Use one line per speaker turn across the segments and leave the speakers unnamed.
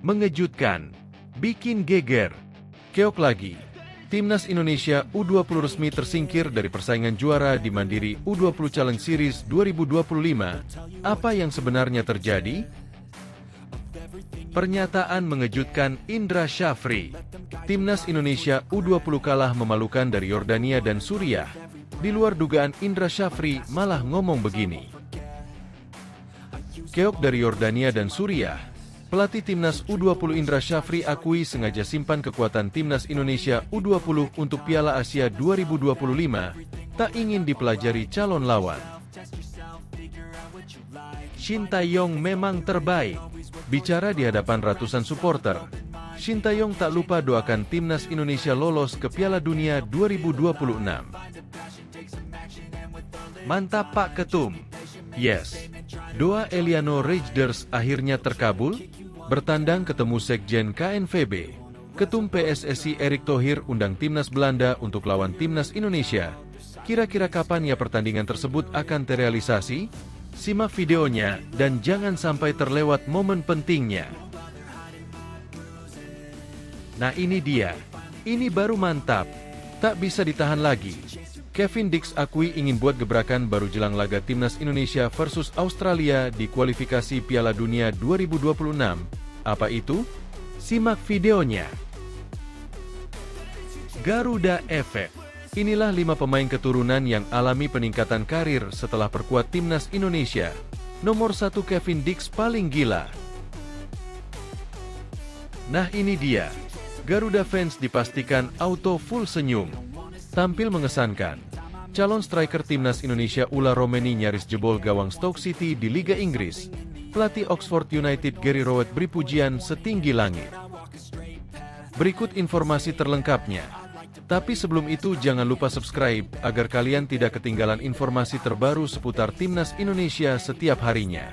Mengejutkan, bikin geger, keok lagi. Timnas Indonesia U20 resmi tersingkir dari persaingan juara di Mandiri U20 Challenge Series 2025. Apa yang sebenarnya terjadi? Pernyataan mengejutkan Indra Syafri. Timnas Indonesia U20 kalah memalukan dari Yordania dan Suriah. Di luar dugaan, Indra Syafri malah ngomong begini. Keok dari Yordania dan Suriah. Pelatih Timnas U20 Indra Syafri akui sengaja simpan kekuatan Timnas Indonesia U20 untuk Piala Asia 2025, tak ingin dipelajari calon lawan. Shin Tae-yong memang terbaik. Bicara di hadapan ratusan supporter, Shin Tae-yong tak lupa doakan Timnas Indonesia lolos ke Piala Dunia 2026. Mantap Pak Ketum. Yes. Doa Eliano Rejders akhirnya terkabul. Bertandang ketemu Sekjen KNVB, Ketum PSSI Erick Thohir undang Timnas Belanda untuk lawan Timnas Indonesia. Kira-kira kapan ya pertandingan tersebut akan terrealisasi? Simak videonya dan jangan sampai terlewat momen pentingnya. Nah ini dia, ini baru mantap, tak bisa ditahan lagi. Kevin Dix akui ingin buat gebrakan baru jelang laga Timnas Indonesia versus Australia di kualifikasi Piala Dunia 2026. Apa itu? Simak videonya. Garuda Effect. Inilah 5 pemain keturunan yang alami peningkatan karir setelah perkuat Timnas Indonesia. Nomor 1 Kevin Dix paling gila. Nah ini dia. Garuda fans dipastikan auto full senyum. Tampil mengesankan. Calon striker Timnas Indonesia Ula Romeni nyaris jebol gawang Stoke City di Liga Inggris. Pelatih Oxford United Gary Rowett beri pujian setinggi langit. Berikut informasi terlengkapnya. Tapi sebelum itu jangan lupa subscribe agar kalian tidak ketinggalan informasi terbaru seputar Timnas Indonesia setiap harinya.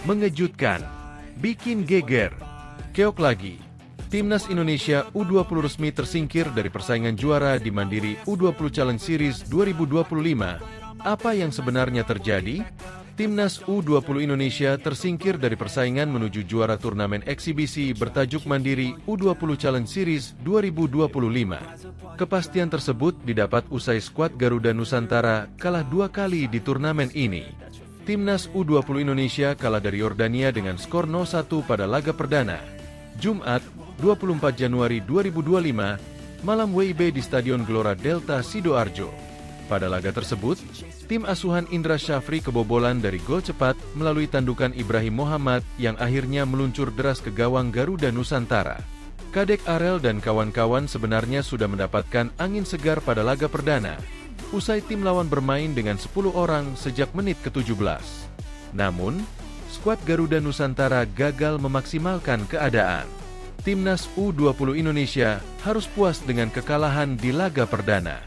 Mengejutkan, bikin geger, keok lagi. Timnas Indonesia U20 resmi tersingkir dari persaingan juara di Mandiri U20 Challenge Series 2025. Apa yang sebenarnya terjadi? Timnas U20 Indonesia tersingkir dari persaingan menuju juara turnamen eksibisi bertajuk Mandiri U20 Challenge Series 2025. Kepastian tersebut didapat usai skuad Garuda Nusantara kalah 2 kali di turnamen ini. Timnas U20 Indonesia kalah dari Yordania dengan skor 0-1 pada laga perdana. Jumat, 24 Januari 2025, malam WIB di Stadion Gelora Delta Sidoarjo. Pada laga tersebut, tim asuhan Indra Syafri kebobolan dari gol cepat melalui tandukan Ibrahim Muhammad yang akhirnya meluncur deras ke gawang Garuda Nusantara. Kadek Arel dan kawan-kawan sebenarnya sudah mendapatkan angin segar pada laga perdana. Usai tim lawan bermain dengan 10 orang sejak menit ke-17. Namun, skuad Garuda Nusantara gagal memaksimalkan keadaan. Timnas U20 Indonesia harus puas dengan kekalahan di laga perdana.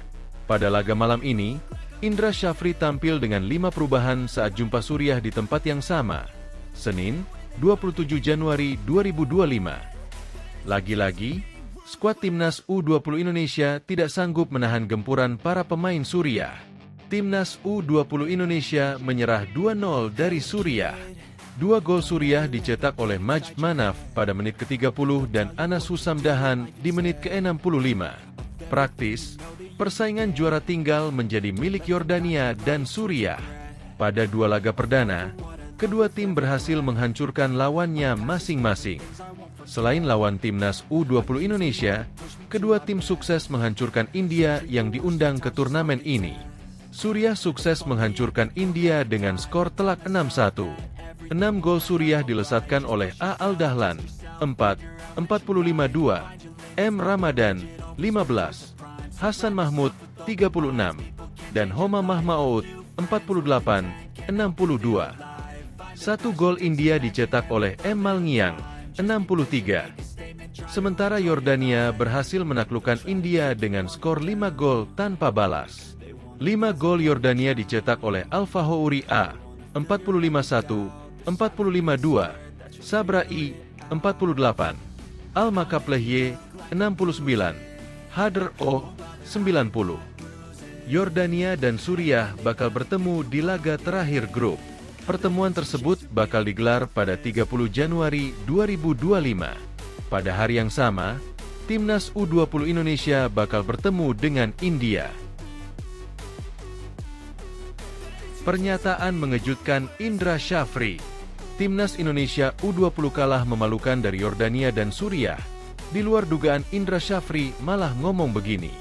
Pada laga malam ini, Indra Syafri tampil dengan 5 perubahan saat jumpa Suriah di tempat yang sama. Senin, 27 Januari 2025. Lagi-lagi, skuad Timnas U20 Indonesia tidak sanggup menahan gempuran para pemain Suriah. Timnas U20 Indonesia menyerah 2-0 dari Suriah. 2 gol Suriah dicetak oleh Majd Manaf pada menit ke-30 dan Anas Husamdahan di menit ke-65. Praktis, persaingan juara tinggal menjadi milik Yordania dan Suriah. Pada 2 laga perdana, kedua tim berhasil menghancurkan lawannya masing-masing. Selain lawan Timnas U20 Indonesia, kedua tim sukses menghancurkan India yang diundang ke turnamen ini. Suriah sukses menghancurkan India dengan skor telak 6-1. 6 gol Suriah dilesatkan oleh A. Al-Dahlan, 4, 45-2, M. Ramadan, 15, Hasan Mahmud, 36, dan Homa Mahmaud, 48, 62. 1 gol India dicetak oleh M. Malngiang, 63. Sementara Yordania berhasil menaklukkan India dengan skor 5 gol tanpa balas. 5 gol Yordania dicetak oleh Al-Fahouri A, 45-1, 45-2, Sabra I, 48, Al-Makaplehye, 69, Hadr O90. Yordania dan Suriah bakal bertemu di laga terakhir grup. Pertemuan tersebut bakal digelar pada 30 Januari 2025. Pada hari yang sama, Timnas U20 Indonesia bakal bertemu dengan India. Pernyataan mengejutkan Indra Syafri. Timnas Indonesia U20 kalah memalukan dari Yordania dan Suriah. Di luar dugaan, Indra Syafri malah ngomong begini.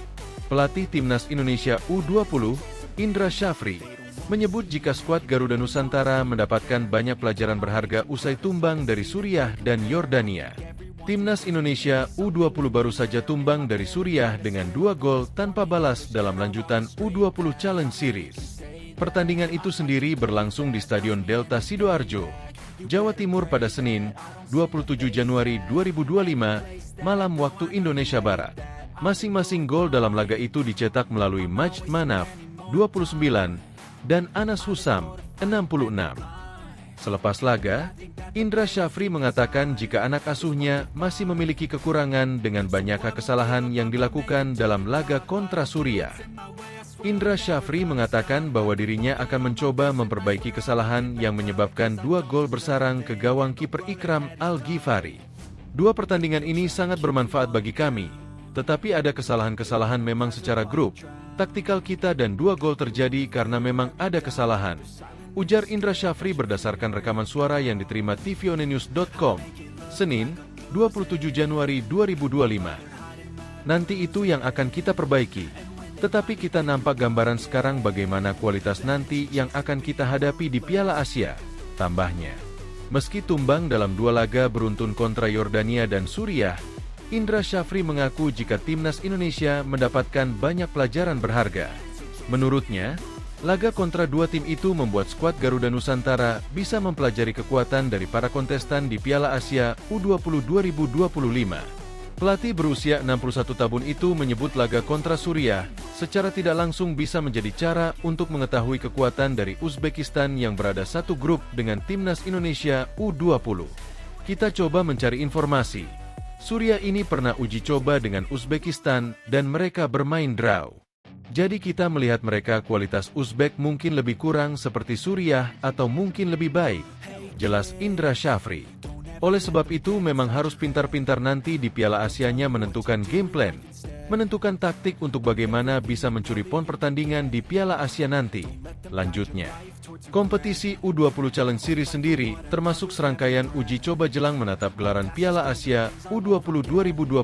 Pelatih Timnas Indonesia U20, Indra Syafri, menyebut jika skuad Garuda Nusantara mendapatkan banyak pelajaran berharga usai tumbang dari Suriah dan Yordania. Timnas Indonesia U20 baru saja tumbang dari Suriah dengan 2 gol tanpa balas dalam lanjutan U20 Challenge Series. Pertandingan itu sendiri berlangsung di Stadion Delta Sidoarjo, Jawa Timur pada Senin, 27 Januari 2025, malam waktu Indonesia Barat. Masing-masing gol dalam laga itu dicetak melalui Majd Manaf, 29, dan Anas Husam, 66. Selepas laga, Indra Syafri mengatakan jika anak asuhnya masih memiliki kekurangan dengan banyaknya kesalahan yang dilakukan dalam laga kontra Suriah. Indra Syafri mengatakan bahwa dirinya akan mencoba memperbaiki kesalahan yang menyebabkan 2 gol bersarang ke gawang kiper Ikram Al-Ghifari. 2 pertandingan ini sangat bermanfaat bagi kami, tetapi ada kesalahan-kesalahan memang secara grup, taktikal kita dan 2 gol terjadi karena memang ada kesalahan. Ujar Indra Syafri berdasarkan rekaman suara yang diterima tvonnews.com, Senin, 27 Januari 2025. Nanti itu yang akan kita perbaiki. Tetapi kita nampak gambaran sekarang bagaimana kualitas nanti yang akan kita hadapi di Piala Asia, tambahnya. Meski tumbang dalam 2 laga beruntun kontra Yordania dan Suriah, Indra Syafri mengaku jika Timnas Indonesia mendapatkan banyak pelajaran berharga. Menurutnya, laga kontra 2 tim itu membuat skuad Garuda Nusantara bisa mempelajari kekuatan dari para kontestan di Piala Asia U20 2025. Pelatih berusia 61 tahun itu menyebut laga kontra Suriah secara tidak langsung bisa menjadi cara untuk mengetahui kekuatan dari Uzbekistan yang berada satu grup dengan Timnas Indonesia U20. Kita coba mencari informasi. Suriah ini pernah uji coba dengan Uzbekistan dan mereka bermain draw. Jadi kita melihat mereka kualitas Uzbek mungkin lebih kurang seperti Suriah atau mungkin lebih baik, jelas Indra Syafri. Oleh sebab itu memang harus pintar-pintar nanti di Piala Asianya menentukan game plan, menentukan taktik untuk bagaimana bisa mencuri poin pertandingan di Piala Asia nanti. Lanjutnya, kompetisi U20 Challenge Series sendiri termasuk serangkaian uji coba jelang menatap gelaran Piala Asia U20 2025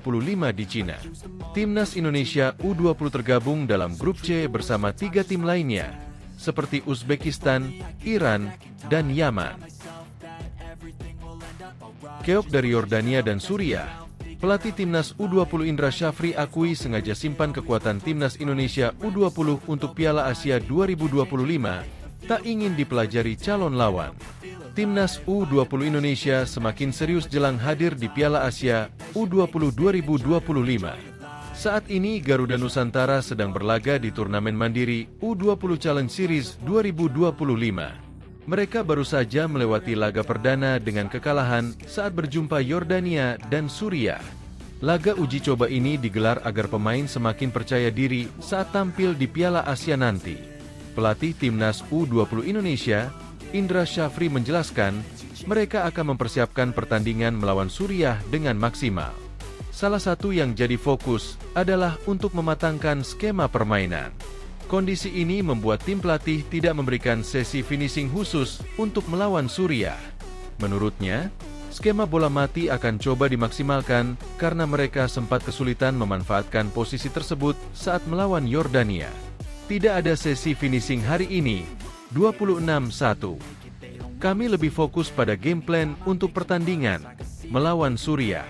di Cina. Timnas Indonesia U20 tergabung dalam grup C bersama 3 tim lainnya, seperti Uzbekistan, Iran, dan Yaman. Keok dari Yordania dan Suriah. Pelatih Timnas U20 Indra Syafri akui sengaja simpan kekuatan Timnas Indonesia U20 untuk Piala Asia 2025, tak ingin dipelajari calon lawan. Timnas U20 Indonesia semakin serius jelang hadir di Piala Asia U20 2025. Saat ini Garuda Nusantara sedang berlaga di turnamen mandiri U20 Challenge Series 2025. Mereka baru saja melewati laga perdana dengan kekalahan saat berjumpa Yordania dan Suriah. Laga uji coba ini digelar agar pemain semakin percaya diri saat tampil di Piala Asia nanti. Pelatih Timnas U20 Indonesia, Indra Syafri menjelaskan, mereka akan mempersiapkan pertandingan melawan Suriah dengan maksimal. Salah satu yang jadi fokus adalah untuk mematangkan skema permainan. Kondisi ini membuat tim pelatih tidak memberikan sesi finishing khusus untuk melawan Suriah. Menurutnya, skema bola mati akan coba dimaksimalkan karena mereka sempat kesulitan memanfaatkan posisi tersebut saat melawan Yordania. Tidak ada sesi finishing hari ini, 26-1. Kami lebih fokus pada game plan untuk pertandingan melawan Suriah,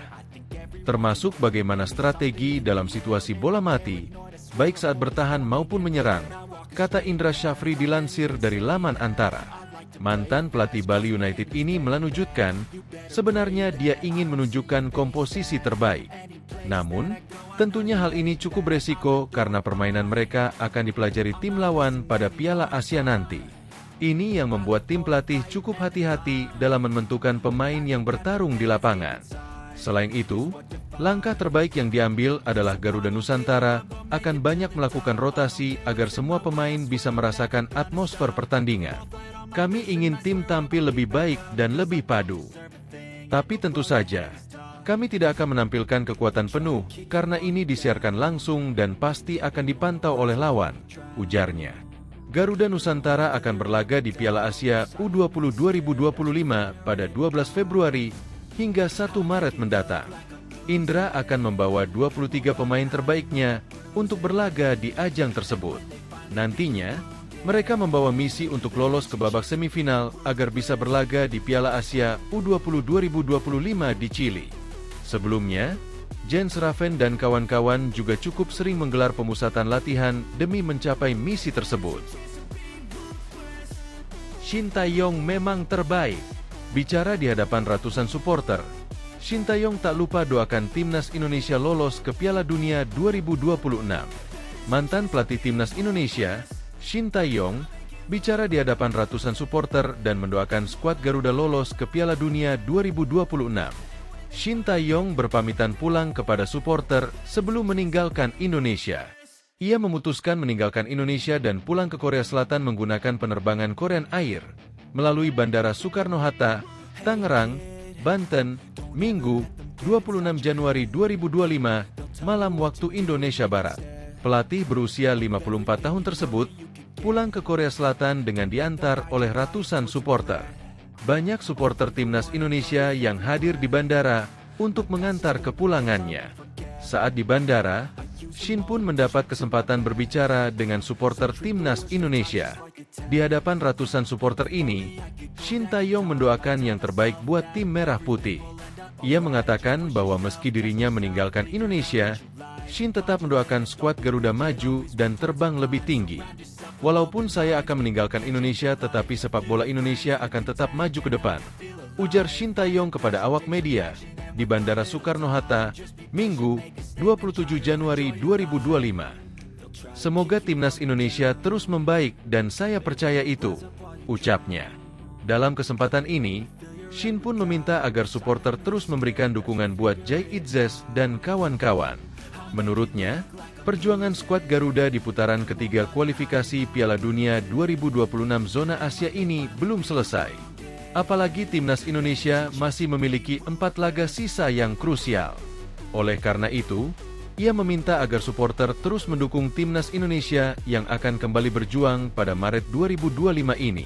termasuk bagaimana strategi dalam situasi bola mati, baik saat bertahan maupun menyerang, kata Indra Syafri dilansir dari laman Antara. Mantan pelatih Bali United ini melanjutkan, sebenarnya dia ingin menunjukkan komposisi terbaik. Namun, tentunya hal ini cukup beresiko karena permainan mereka akan dipelajari tim lawan pada Piala Asia nanti. Ini yang membuat tim pelatih cukup hati-hati dalam menentukan pemain yang bertarung di lapangan. Selain itu, langkah terbaik yang diambil adalah Garuda Nusantara akan banyak melakukan rotasi agar semua pemain bisa merasakan atmosfer pertandingan. Kami ingin tim tampil lebih baik dan lebih padu. Tapi tentu saja, kami tidak akan menampilkan kekuatan penuh karena ini disiarkan langsung dan pasti akan dipantau oleh lawan, ujarnya. Garuda Nusantara akan berlaga di Piala Asia U20 2025 pada 12 Februari hingga 1 Maret mendatang. Indra akan membawa 23 pemain terbaiknya untuk berlaga di ajang tersebut. Nantinya, mereka membawa misi untuk lolos ke babak semifinal agar bisa berlaga di Piala Asia U20 2025 di Chili. Sebelumnya, Jens Raven dan kawan-kawan juga cukup sering menggelar pemusatan latihan demi mencapai misi tersebut. Shin Tae-yong memang terbaik. Bicara di hadapan ratusan supporter, Shin Tae-yong tak lupa doakan timnas Indonesia lolos ke Piala Dunia 2026. Mantan pelatih timnas Indonesia, Shin Tae-yong, bicara di hadapan ratusan supporter dan mendoakan skuad Garuda lolos ke Piala Dunia 2026. Shin Tae-yong berpamitan pulang kepada supporter sebelum meninggalkan Indonesia. Ia memutuskan meninggalkan Indonesia dan pulang ke Korea Selatan menggunakan penerbangan Korean Air melalui Bandara Soekarno-Hatta, Tangerang, Banten, Minggu, 26 Januari 2025, malam waktu Indonesia Barat. Pelatih berusia 54 tahun tersebut pulang ke Korea Selatan dengan diantar oleh ratusan supporter. Banyak supporter timnas Indonesia yang hadir di bandara untuk mengantar kepulangannya. Saat di bandara, Shin pun mendapat kesempatan berbicara dengan supporter timnas Indonesia. Di hadapan ratusan supporter ini, Shin Tae-yong mendoakan yang terbaik buat tim Merah Putih. Ia mengatakan bahwa meski dirinya meninggalkan Indonesia, Shin tetap mendoakan skuad Garuda maju dan terbang lebih tinggi. Walaupun saya akan meninggalkan Indonesia, tetapi sepak bola Indonesia akan tetap maju ke depan, ujar Shin Tae-yong kepada awak media di Bandara Soekarno-Hatta, Minggu, 27 Januari 2025. Semoga timnas Indonesia terus membaik dan saya percaya itu, ucapnya. Dalam kesempatan ini, Shin pun meminta agar supporter terus memberikan dukungan buat Jay Itzes dan kawan-kawan. Menurutnya, perjuangan skuad Garuda di putaran ketiga kualifikasi Piala Dunia 2026 zona Asia ini belum selesai. Apalagi timnas Indonesia masih memiliki 4 laga sisa yang krusial. Oleh karena itu, ia meminta agar supporter terus mendukung timnas Indonesia yang akan kembali berjuang pada Maret 2025 ini.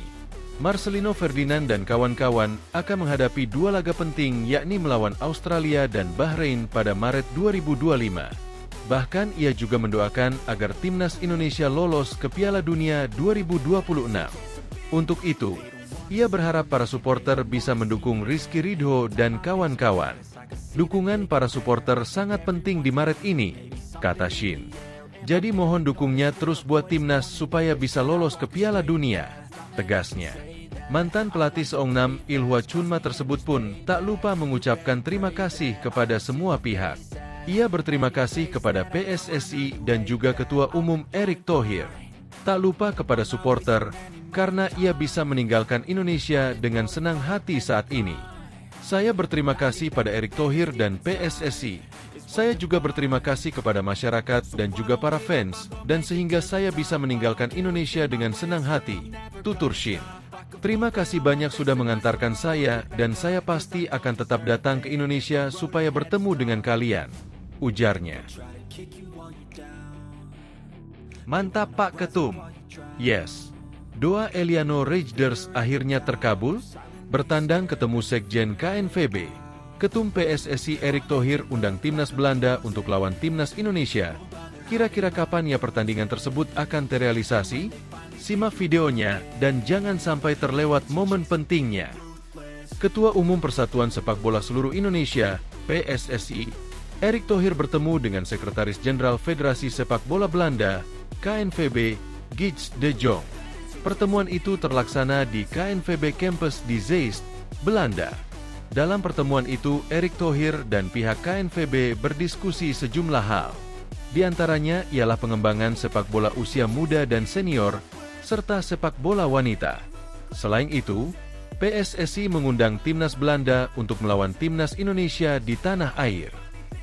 Marcelino Ferdinand dan kawan-kawan akan menghadapi 2 laga penting, yakni melawan Australia dan Bahrain pada Maret 2025. Bahkan ia juga mendoakan agar timnas Indonesia lolos ke Piala Dunia 2026. Untuk itu, ia berharap para supporter bisa mendukung Rizky Ridho dan kawan-kawan. Dukungan para supporter sangat penting di Maret ini, kata Shin. Jadi mohon dukungnya terus buat timnas supaya bisa lolos ke Piala Dunia, tegasnya. Mantan pelatih Seongnam Ilhwa Chunma tersebut pun tak lupa mengucapkan terima kasih kepada semua pihak. Ia berterima kasih kepada PSSI dan juga Ketua Umum Erick Thohir. Tak lupa kepada supporter, karena ia bisa meninggalkan Indonesia dengan senang hati saat ini. Saya berterima kasih pada Erick Thohir dan PSSI. Saya juga berterima kasih kepada masyarakat dan juga para fans, dan sehingga saya bisa meninggalkan Indonesia dengan senang hati, tutur Shin. Terima kasih banyak sudah mengantarkan saya, dan saya pasti akan tetap datang ke Indonesia supaya bertemu dengan kalian, ujarnya. Mantap Pak Ketum. Yes. Doa Eliano Rejders akhirnya terkabul. Bertandang ketemu Sekjen KNVB, Ketum PSSI Erick Thohir undang timnas Belanda untuk lawan timnas Indonesia. Kira-kira kapan ya pertandingan tersebut akan terrealisasi? Simak videonya dan jangan sampai terlewat momen pentingnya. Ketua Umum Persatuan Sepak Bola Seluruh Indonesia, PSSI, Erick Thohir bertemu dengan Sekretaris Jenderal Federasi Sepak Bola Belanda, KNVB, Gids de Jong. Pertemuan itu terlaksana di KNVB Campus di Zeist, Belanda. Dalam pertemuan itu, Erick Thohir dan pihak KNVB berdiskusi sejumlah hal. Di antaranya ialah pengembangan sepak bola usia muda dan senior, serta sepak bola wanita. Selain itu, PSSI mengundang Timnas Belanda untuk melawan Timnas Indonesia di tanah air.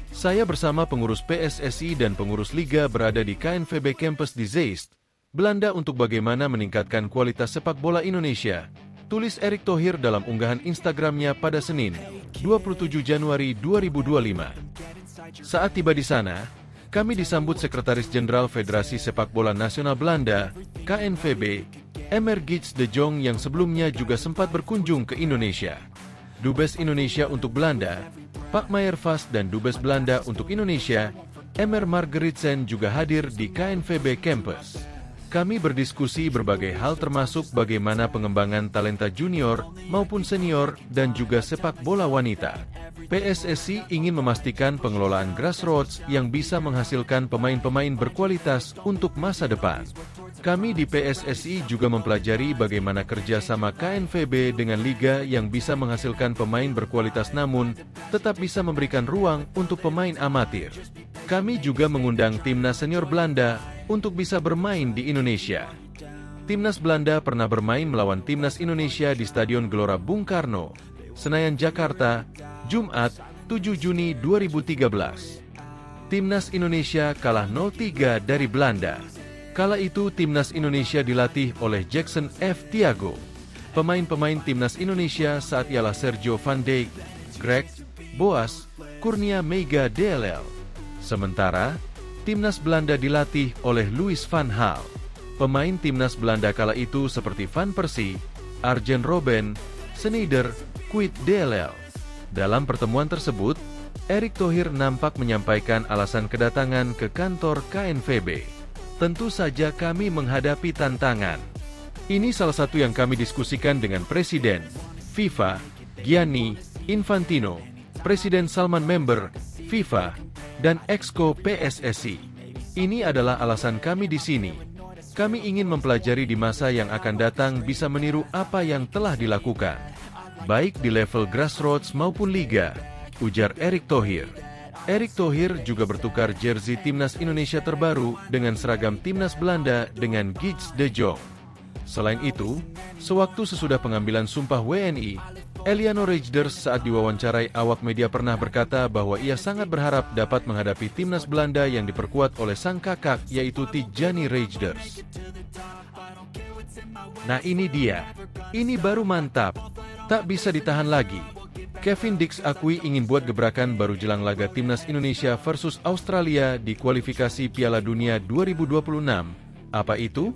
Saya bersama pengurus PSSI dan pengurus Liga berada di KNVB Campus di Zeist, Belanda untuk bagaimana meningkatkan kualitas sepak bola Indonesia, tulis Erick Thohir dalam unggahan Instagramnya pada Senin, 27 Januari 2025. Saat tiba di sana, kami disambut Sekretaris Jenderal Federasi Sepak Bola Nasional Belanda, KNVB, Emmer Gids de Jong yang sebelumnya juga sempat berkunjung ke Indonesia. Dubes Indonesia untuk Belanda, Pak Meijer Vast dan Dubes Belanda untuk Indonesia, Emmer Margeritsen juga hadir di KNVB Campus. Kami berdiskusi berbagai hal termasuk bagaimana pengembangan talenta junior maupun senior dan juga sepak bola wanita. PSSI ingin memastikan pengelolaan grassroots yang bisa menghasilkan pemain-pemain berkualitas untuk masa depan. Kami di PSSI juga mempelajari bagaimana kerjasama KNVB dengan Liga yang bisa menghasilkan pemain berkualitas namun tetap bisa memberikan ruang untuk pemain amatir. Kami juga mengundang Timnas Senior Belanda untuk bisa bermain di Indonesia. Timnas Belanda pernah bermain melawan Timnas Indonesia di Stadion Gelora Bung Karno, Senayan, Jakarta, Jumat, 7 Juni 2013. Timnas Indonesia kalah 0-3 dari Belanda. Kala itu Timnas Indonesia dilatih oleh Jackson F. Thiago. Pemain-pemain Timnas Indonesia saat ialah Sergio Van Dijk, Greg, Boas, Kurnia Meiga DLL. Sementara, Timnas Belanda dilatih oleh Louis van Gaal. Pemain Timnas Belanda kala itu seperti Van Persie, Arjen Robben, Sneijder, Kuyt DLL. Dalam pertemuan tersebut, Erick Thohir nampak menyampaikan alasan kedatangan ke kantor KNVB. Tentu saja kami menghadapi tantangan. Ini salah satu yang kami diskusikan dengan Presiden FIFA, Gianni Infantino, Presiden Salman Member FIFA, dan Exco PSSI. Ini adalah alasan kami di sini. Kami ingin mempelajari di masa yang akan datang bisa meniru apa yang telah dilakukan, baik di level grassroots maupun liga, ujar Erick Thohir. Erick Thohir juga bertukar jersey Timnas Indonesia terbaru dengan seragam Timnas Belanda dengan Gids de Jong. Selain itu, sewaktu sesudah pengambilan sumpah WNI, Eliano Rejders saat diwawancarai awak media pernah berkata bahwa ia sangat berharap dapat menghadapi Timnas Belanda yang diperkuat oleh sang kakak yaitu Tijani Rejders. Nah ini dia, ini baru mantap, tak bisa ditahan lagi. Kevin Dix akui ingin buat gebrakan baru jelang laga Timnas Indonesia versus Australia di kualifikasi Piala Dunia 2026. Apa itu?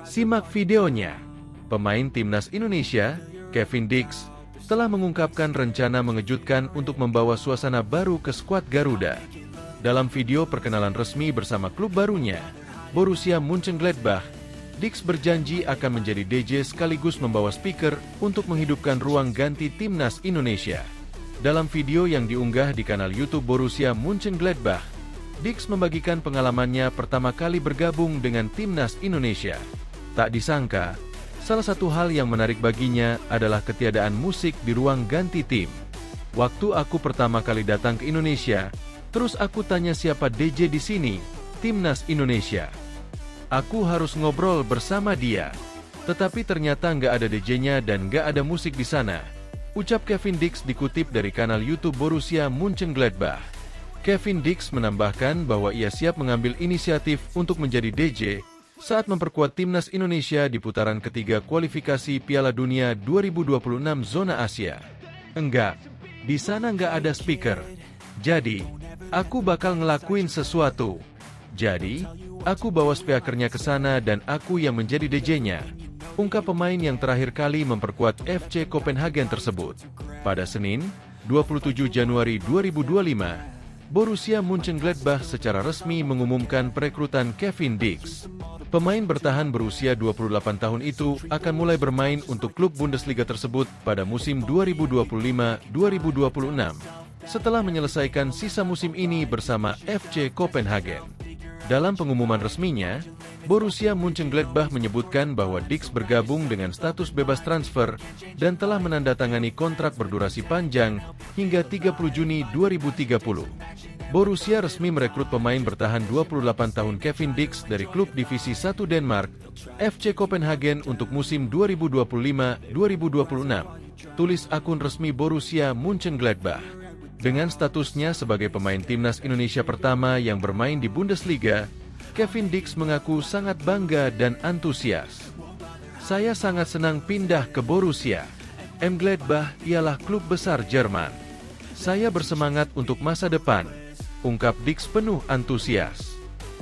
Simak videonya. Pemain Timnas Indonesia, Kevin Dix, telah mengungkapkan rencana mengejutkan untuk membawa suasana baru ke skuad Garuda. Dalam video perkenalan resmi bersama klub barunya, Borussia Mönchengladbach, Dix berjanji akan menjadi DJ sekaligus membawa speaker untuk menghidupkan ruang ganti Timnas Indonesia. Dalam video yang diunggah di kanal YouTube Borussia Mönchengladbach, Dix membagikan pengalamannya pertama kali bergabung dengan Timnas Indonesia. Tak disangka, salah satu hal yang menarik baginya adalah ketiadaan musik di ruang ganti tim. Waktu aku pertama kali datang ke Indonesia, terus aku tanya siapa DJ di sini, Timnas Indonesia. Aku harus ngobrol bersama dia. Tetapi ternyata nggak ada DJ-nya dan nggak ada musik di sana. Ucap Kevin Dix dikutip dari kanal YouTube Borussia Mönchengladbach. Kevin Dix menambahkan bahwa ia siap mengambil inisiatif untuk menjadi DJ saat memperkuat Timnas Indonesia di putaran ketiga kualifikasi Piala Dunia 2026 zona Asia. Enggak, di sana nggak ada speaker. Jadi, aku bakal ngelakuin sesuatu. Jadi, aku bawa speakernya ke sana dan aku yang menjadi DJ-nya. Ungkap pemain yang terakhir kali memperkuat FC Copenhagen tersebut. Pada Senin, 27 Januari 2025, Borussia Mönchengladbach secara resmi mengumumkan perekrutan Kevin Dix. Pemain bertahan berusia 28 tahun itu akan mulai bermain untuk klub Bundesliga tersebut pada musim 2025-2026. Setelah menyelesaikan sisa musim ini bersama FC Copenhagen. Dalam pengumuman resminya, Borussia Mönchengladbach menyebutkan bahwa Dix bergabung dengan status bebas transfer dan telah menandatangani kontrak berdurasi panjang hingga 30 Juni 2030. Borussia resmi merekrut pemain bertahan 28 tahun Kevin Dix dari klub divisi 1 Denmark, FC Copenhagen untuk musim 2025-2026. tulis akun resmi Borussia Mönchengladbach. Dengan statusnya sebagai pemain timnas Indonesia pertama yang bermain di Bundesliga, Kevin Dix mengaku sangat bangga dan antusias. Saya sangat senang pindah ke Borussia Mönchengladbach ialah klub besar Jerman. Saya bersemangat untuk masa depan, ungkap Dix penuh antusias.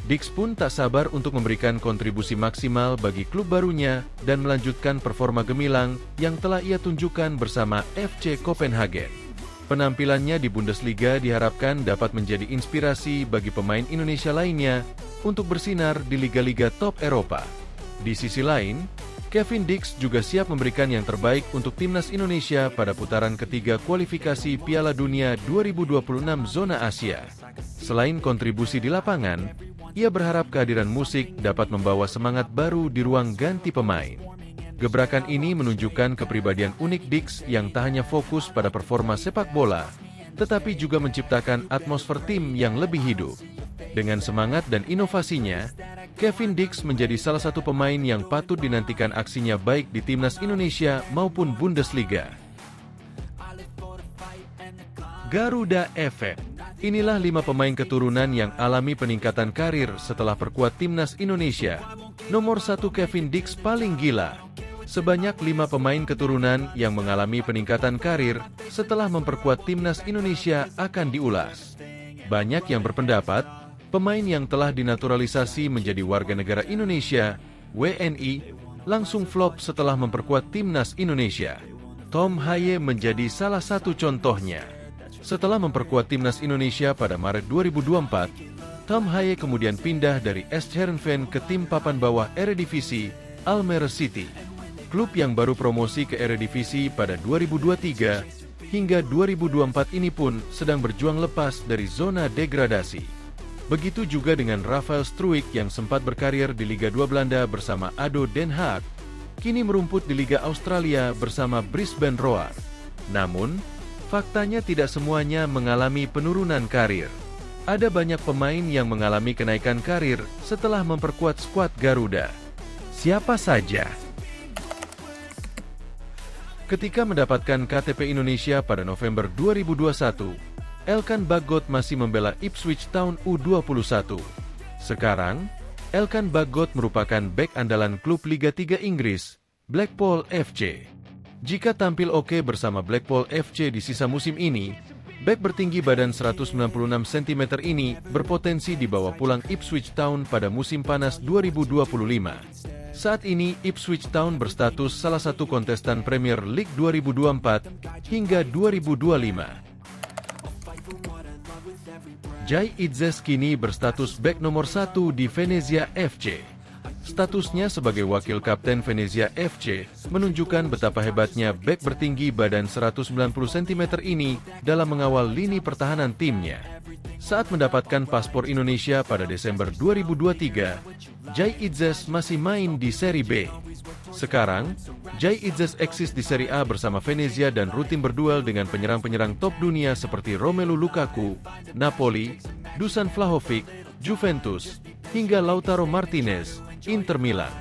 Dix pun tak sabar untuk memberikan kontribusi maksimal bagi klub barunya dan melanjutkan performa gemilang yang telah ia tunjukkan bersama FC Copenhagen. Penampilannya di Bundesliga diharapkan dapat menjadi inspirasi bagi pemain Indonesia lainnya untuk bersinar di liga-liga top Eropa. Di sisi lain, Kevin Dix juga siap memberikan yang terbaik untuk timnas Indonesia pada putaran ketiga kualifikasi Piala Dunia 2026 zona Asia. Selain kontribusi di lapangan, ia berharap kehadiran musik dapat membawa semangat baru di ruang ganti pemain. Gebrakan ini menunjukkan kepribadian unik Dix yang tak hanya fokus pada performa sepak bola, tetapi juga menciptakan atmosfer tim yang lebih hidup. Dengan semangat dan inovasinya, Kevin Dix menjadi salah satu pemain yang patut dinantikan aksinya baik di timnas Indonesia maupun Bundesliga. Garuda Effect. Inilah 5 pemain keturunan yang alami peningkatan karir setelah perkuat timnas Indonesia. Nomor 1 Kevin Dix paling gila. Sebanyak 5 pemain keturunan yang mengalami peningkatan karir setelah memperkuat timnas Indonesia akan diulas. Banyak yang berpendapat, pemain yang telah dinaturalisasi menjadi warga negara Indonesia, WNI, langsung flop setelah memperkuat timnas Indonesia. Tom Haye menjadi salah satu contohnya. Setelah memperkuat timnas Indonesia pada Maret 2024, Tom Haye kemudian pindah dari SC Heerenveen ke tim papan bawah Eredivisie, Almere City. Klub yang baru promosi ke Eredivisie pada 2023 hingga 2024 ini pun sedang berjuang lepas dari zona degradasi. Begitu juga dengan Rafael Struijk yang sempat berkarir di Liga 2 Belanda bersama ADO Den Haag, kini merumput di Liga Australia bersama Brisbane Roar. Namun, faktanya tidak semuanya mengalami penurunan karir. Ada banyak pemain yang mengalami kenaikan karir setelah memperkuat skuad Garuda. Siapa saja? Ketika mendapatkan KTP Indonesia pada November 2021, Elkan Bagot masih membela Ipswich Town U21. Sekarang, Elkan Bagot merupakan bek andalan klub Liga 3 Inggris, Blackpool FC. Jika tampil oke bersama Blackpool FC di sisa musim ini, bek bertinggi badan 196 cm ini berpotensi dibawa pulang Ipswich Town pada musim panas 2025. Saat ini, Ipswich Town berstatus salah satu kontestan Premier League 2024 hingga 2025. Jai Idzes kini berstatus bek nomor 1 di Venezia FC. Statusnya sebagai wakil kapten Venezia FC menunjukkan betapa hebatnya bek bertinggi badan 190 cm ini dalam mengawal lini pertahanan timnya. Saat mendapatkan paspor Indonesia pada Desember 2023, Jai Idzes masih main di Serie B. Sekarang, Jai Idzes eksis di Serie A bersama Venezia dan rutin berduel dengan penyerang-penyerang top dunia seperti Romelu Lukaku, Napoli, Dusan Vlahovic, Juventus, hingga Lautaro Martinez, Inter Milan.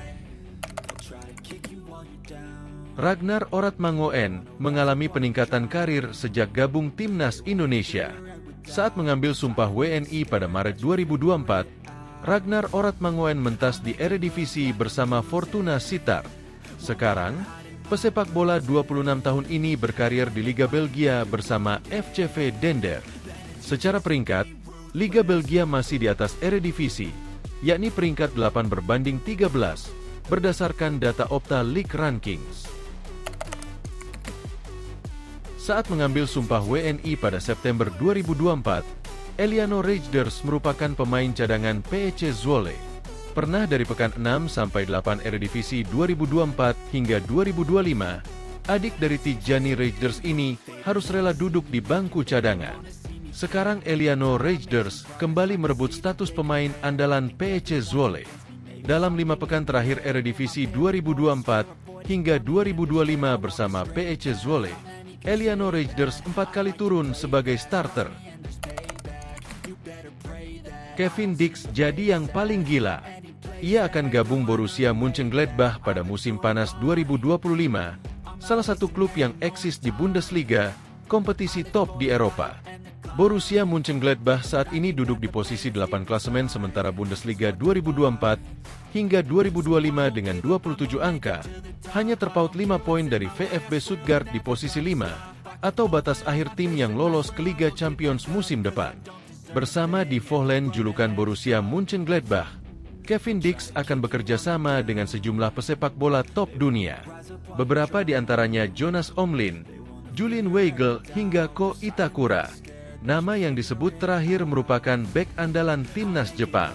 Ragnar Oratmangoen mengalami peningkatan karir sejak gabung timnas Indonesia. Saat mengambil sumpah WNI pada Maret 2024, Ragnar Oratmangoen mentas di Eredivisie bersama Fortuna Sittard. Sekarang, pesepak bola 26 tahun ini berkarir di Liga Belgia bersama FCV Dender. Secara peringkat, Liga Belgia masih di atas Eredivisie, yakni peringkat 8 berbanding 13, berdasarkan data Opta League Rankings. Saat mengambil sumpah WNI pada September 2024, Eliano Reijnders merupakan pemain cadangan PEC Zwolle. Pernah dari pekan 6 sampai 8 Eredivisie 2024 hingga 2025, adik dari Tijani Reijnders ini harus rela duduk di bangku cadangan. Sekarang Eliano Reijnders kembali merebut status pemain andalan PEC Zwolle. Dalam 5 pekan terakhir Eredivisie 2024 hingga 2025 bersama PEC Zwolle, Eliano Reijnders 4 kali turun sebagai starter. Kevin Dix jadi yang paling gila. Ia akan gabung Borussia Mönchengladbach pada musim panas 2025. salah satu klub yang eksis di Bundesliga, kompetisi top di Eropa. Borussia Mönchengladbach saat ini duduk di posisi 8 klasemen sementara Bundesliga 2024 hingga 2025 dengan 27 angka, hanya terpaut 5 poin dari VfB Stuttgart di posisi 5, atau batas akhir tim yang lolos ke Liga Champions musim depan. Bersama di Vohland julukan Borussia Mönchengladbach, Kevin Dix akan bekerja sama dengan sejumlah pesepak bola top dunia. Beberapa di antaranya Jonas Omlin, Julian Weigl hingga Ko Itakura. Nama yang disebut terakhir merupakan bek andalan timnas Jepang.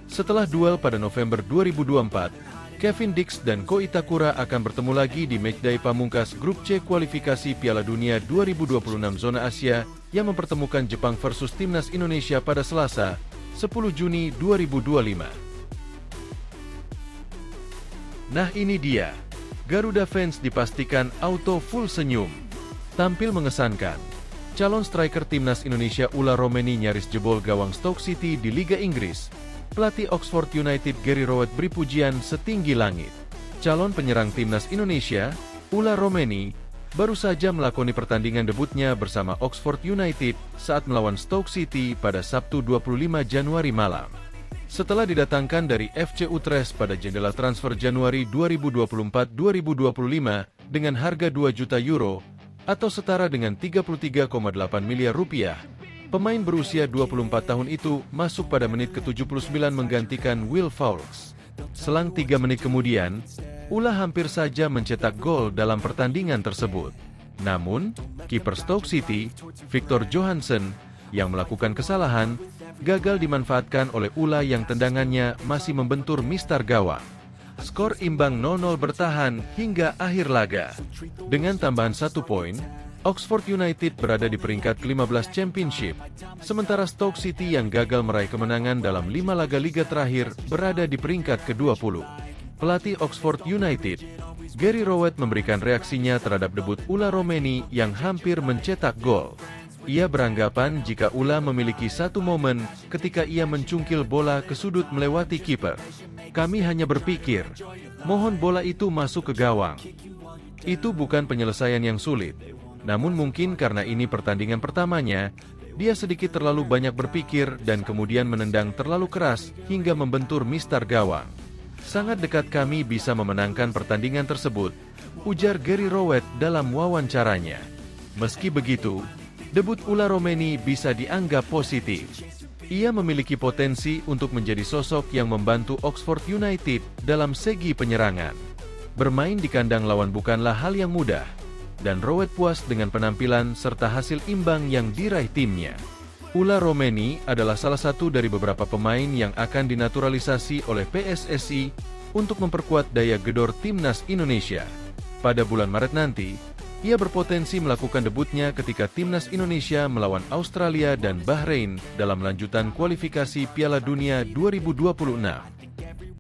Setelah duel pada November 2024, Kevin Dix dan Ko Itakura akan bertemu lagi di matchday pamungkas Grup C kualifikasi Piala Dunia 2026 zona Asia yang mempertemukan Jepang versus timnas Indonesia pada Selasa, 10 Juni 2025. Nah ini dia, Garuda fans dipastikan auto full senyum. Tampil mengesankan, calon striker timnas Indonesia Ula Romeni nyaris jebol gawang Stoke City di Liga Inggris. Pelatih Oxford United Gary Rowett beri pujian setinggi langit. Calon penyerang timnas Indonesia, Ula Romeni, baru saja melakoni pertandingan debutnya bersama Oxford United saat melawan Stoke City pada Sabtu 25 Januari malam. Setelah didatangkan dari FC Utrecht pada jendela transfer Januari 2024-2025 dengan harga 2 juta euro, atau setara dengan 33,8 miliar rupiah, pemain berusia 24 tahun itu masuk pada menit ke-79 menggantikan Will Fowles. Selang 3 menit kemudian, Ula hampir saja mencetak gol dalam pertandingan tersebut. Namun, kiper Stoke City, Victor Johansson, yang melakukan kesalahan, gagal dimanfaatkan oleh Ula yang tendangannya masih membentur mistar gawang. Skor imbang 0-0 bertahan hingga akhir laga. Dengan tambahan 1 poin, Oxford United berada di peringkat ke-15 Championship, sementara Stoke City yang gagal meraih kemenangan dalam 5 laga liga terakhir berada di peringkat ke-20. Pelatih Oxford United, Gary Rowett memberikan reaksinya terhadap debut Ula Romeni yang hampir mencetak gol. Ia beranggapan jika Ula memiliki satu momen ketika ia mencungkil bola ke sudut melewati kiper. Kami hanya berpikir, mohon bola itu masuk ke gawang. Itu bukan penyelesaian yang sulit. Namun mungkin karena ini pertandingan pertamanya, dia sedikit terlalu banyak berpikir dan kemudian menendang terlalu keras hingga membentur mistar gawang. Sangat dekat kami bisa memenangkan pertandingan tersebut, ujar Gary Rowett dalam wawancaranya. Meski begitu, debut Ula Romeni bisa dianggap positif. Ia memiliki potensi untuk menjadi sosok yang membantu Oxford United dalam segi penyerangan. Bermain di kandang lawan bukanlah hal yang mudah, dan Rowett puas dengan penampilan serta hasil imbang yang diraih timnya. Ula Romeni adalah salah satu dari beberapa pemain yang akan dinaturalisasi oleh PSSI untuk memperkuat daya gedor timnas Indonesia. Pada bulan Maret nanti, ia berpotensi melakukan debutnya ketika timnas Indonesia melawan Australia dan Bahrain dalam lanjutan kualifikasi Piala Dunia 2026.